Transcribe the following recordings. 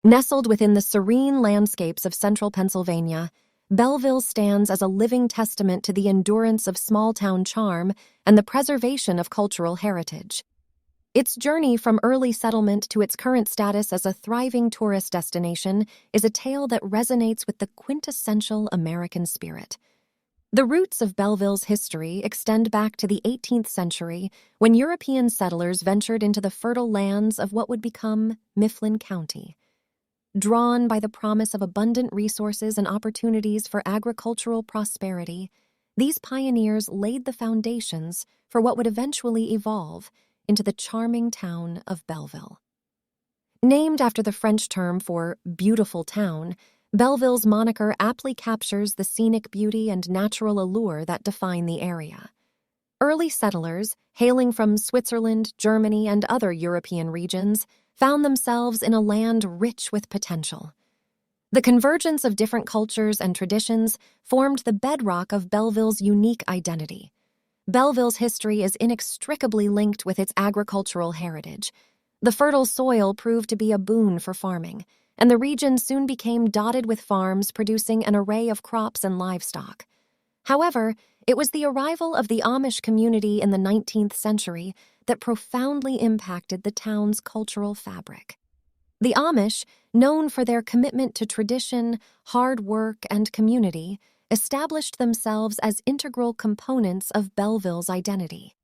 Nestled within the serene landscapes of central Pennsylvania, Belleville stands as a living testament to the endurance of small-town charm and the preservation of cultural heritage. Its journey from early settlement to its current status as a thriving tourist destination is a tale that resonates with the quintessential American spirit. The roots of Belleville's history extend back to the 18th century when European settlers ventured into the fertile lands of what would become Mifflin County. Drawn by the promise of abundant resources and opportunities for agricultural prosperity, these pioneers laid the foundations for what would eventually evolve into the charming town of Belleville. Named after the French term for beautiful town, Belleville's moniker aptly captures the scenic beauty and natural allure that define the area. Early settlers, hailing from Switzerland, Germany, and other European regions, found themselves in a land rich with potential. The convergence of different cultures and traditions formed the bedrock of Belleville's unique identity. Belleville's history is inextricably linked with its agricultural heritage. The fertile soil proved to be a boon for farming, and the region soon became dotted with farms producing an array of crops and livestock. However, it was the arrival of the Amish community in the 19th century that profoundly impacted the town's cultural fabric. The Amish, known for their commitment to tradition, hard work, and community, established themselves as integral components of Belleville's identity.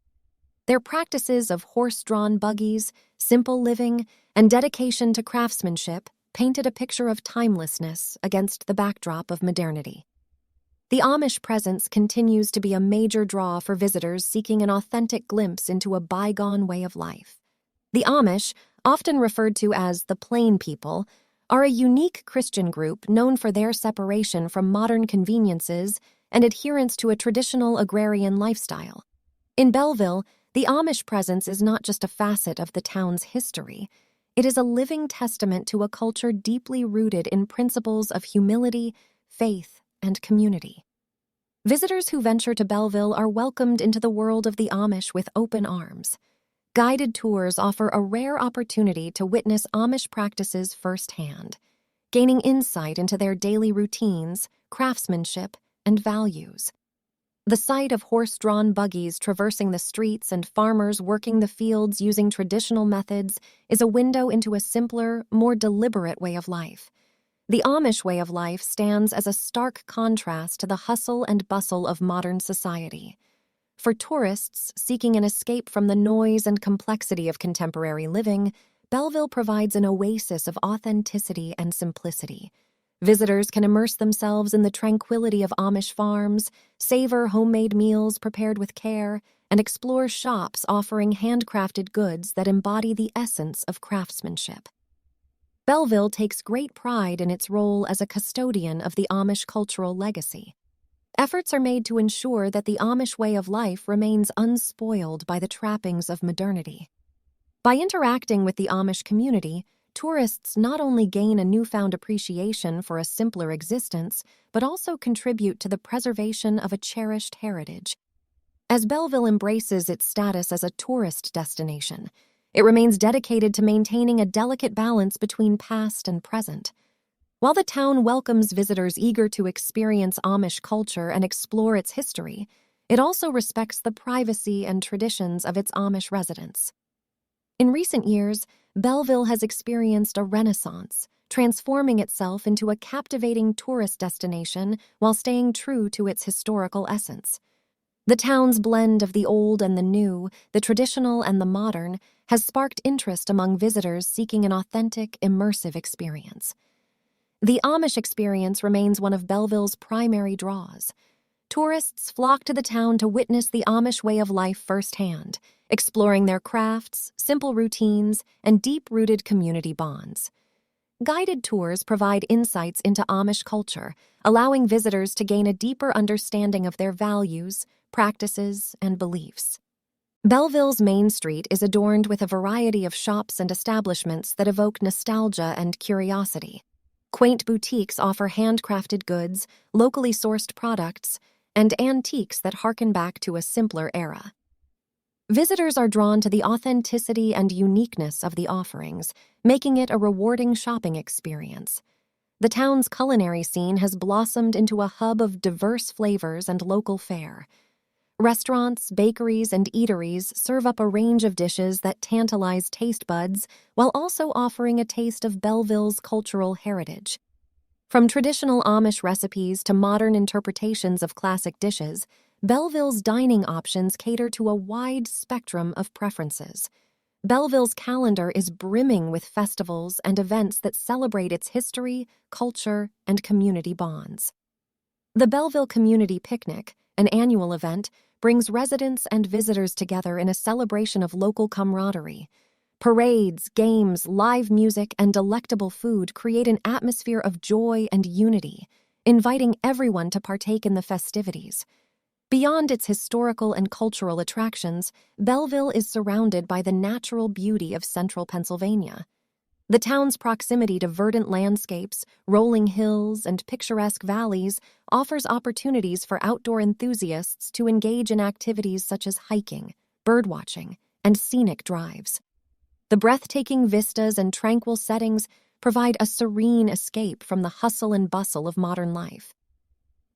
Their practices of horse-drawn buggies, simple living, and dedication to craftsmanship painted a picture of timelessness against the backdrop of modernity. The Amish presence continues to be a major draw for visitors seeking an authentic glimpse into a bygone way of life. The Amish, often referred to as the Plain People, are a unique Christian group known for their separation from modern conveniences and adherence to a traditional agrarian lifestyle. In Belleville, the Amish presence is not just a facet of the town's history. It is a living testament to a culture deeply rooted in principles of humility, faith, and community. Visitors who venture to Belleville are welcomed into the world of the Amish with open arms. Guided tours offer a rare opportunity to witness Amish practices firsthand, gaining insight into their daily routines, craftsmanship, and values. The sight of horse-drawn buggies traversing the streets and farmers working the fields using traditional methods is a window into a simpler, more deliberate way of life. The Amish way of life stands as a stark contrast to the hustle and bustle of modern society. For tourists seeking an escape from the noise and complexity of contemporary living, Belleville provides an oasis of authenticity and simplicity. Visitors can immerse themselves in the tranquility of Amish farms, savor homemade meals prepared with care, and explore shops offering handcrafted goods that embody the essence of craftsmanship. Belleville takes great pride in its role as a custodian of the Amish cultural legacy. Efforts are made to ensure that the Amish way of life remains unspoiled by the trappings of modernity. By interacting with the Amish community, tourists not only gain a newfound appreciation for a simpler existence, but also contribute to the preservation of a cherished heritage. As Belleville embraces its status as a tourist destination, it remains dedicated to maintaining a delicate balance between past and present. While the town welcomes visitors eager to experience Amish culture and explore its history, it also respects the privacy and traditions of its Amish residents. In recent years, Belleville has experienced a renaissance, transforming itself into a captivating tourist destination while staying true to its historical essence. The town's blend of the old and the new, the traditional and the modern, has sparked interest among visitors seeking an authentic, immersive experience. The Amish experience remains one of Belleville's primary draws. Tourists flock to the town to witness the Amish way of life firsthand, exploring their crafts, simple routines, and deep-rooted community bonds. Guided tours provide insights into Amish culture, allowing visitors to gain a deeper understanding of their values, practices, and beliefs. Belleville's Main Street is adorned with a variety of shops and establishments that evoke nostalgia and curiosity. Quaint boutiques offer handcrafted goods, locally sourced products, and antiques that harken back to a simpler era. Visitors are drawn to the authenticity and uniqueness of the offerings, making it a rewarding shopping experience. The town's culinary scene has blossomed into a hub of diverse flavors and local fare. Restaurants, bakeries, and eateries serve up a range of dishes that tantalize taste buds while also offering a taste of Belleville's cultural heritage. From traditional Amish recipes to modern interpretations of classic dishes, Belleville's dining options cater to a wide spectrum of preferences. Belleville's calendar is brimming with festivals and events that celebrate its history, culture, and community bonds. The Belleville Community Picnic, an annual event, brings residents and visitors together in a celebration of local camaraderie. Parades, games, live music, and delectable food create an atmosphere of joy and unity, inviting everyone to partake in the festivities. Beyond its historical and cultural attractions, Belleville is surrounded by the natural beauty of central Pennsylvania. The town's proximity to verdant landscapes, rolling hills, and picturesque valleys offers opportunities for outdoor enthusiasts to engage in activities such as hiking, birdwatching, and scenic drives. The breathtaking vistas and tranquil settings provide a serene escape from the hustle and bustle of modern life.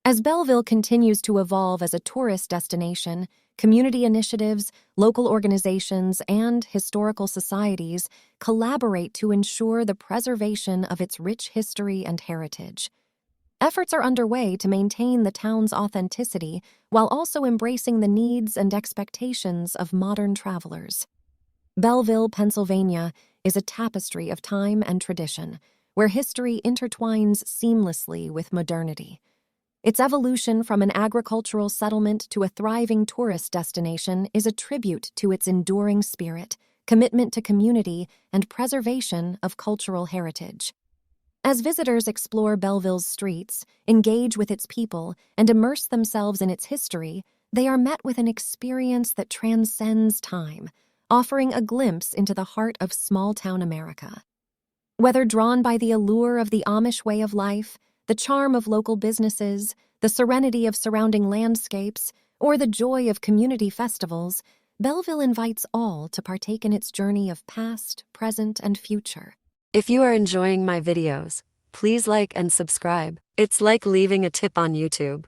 As Belleville continues to evolve as a tourist destination, community initiatives, local organizations, and historical societies collaborate to ensure the preservation of its rich history and heritage. Efforts are underway to maintain the town's authenticity while also embracing the needs and expectations of modern travelers. Belleville, Pennsylvania, is a tapestry of time and tradition, where history intertwines seamlessly with modernity. Its evolution from an agricultural settlement to a thriving tourist destination is a tribute to its enduring spirit, commitment to community, and preservation of cultural heritage. As visitors explore Belleville's streets, engage with its people, and immerse themselves in its history, they are met with an experience that transcends time, offering a glimpse into the heart of small-town America. Whether drawn by the allure of the Amish way of life, the charm of local businesses, the serenity of surrounding landscapes, or the joy of community festivals, Belleville invites all to partake in its journey of past, present, and future. If you are enjoying my videos, please like and subscribe. It's like leaving a tip on YouTube.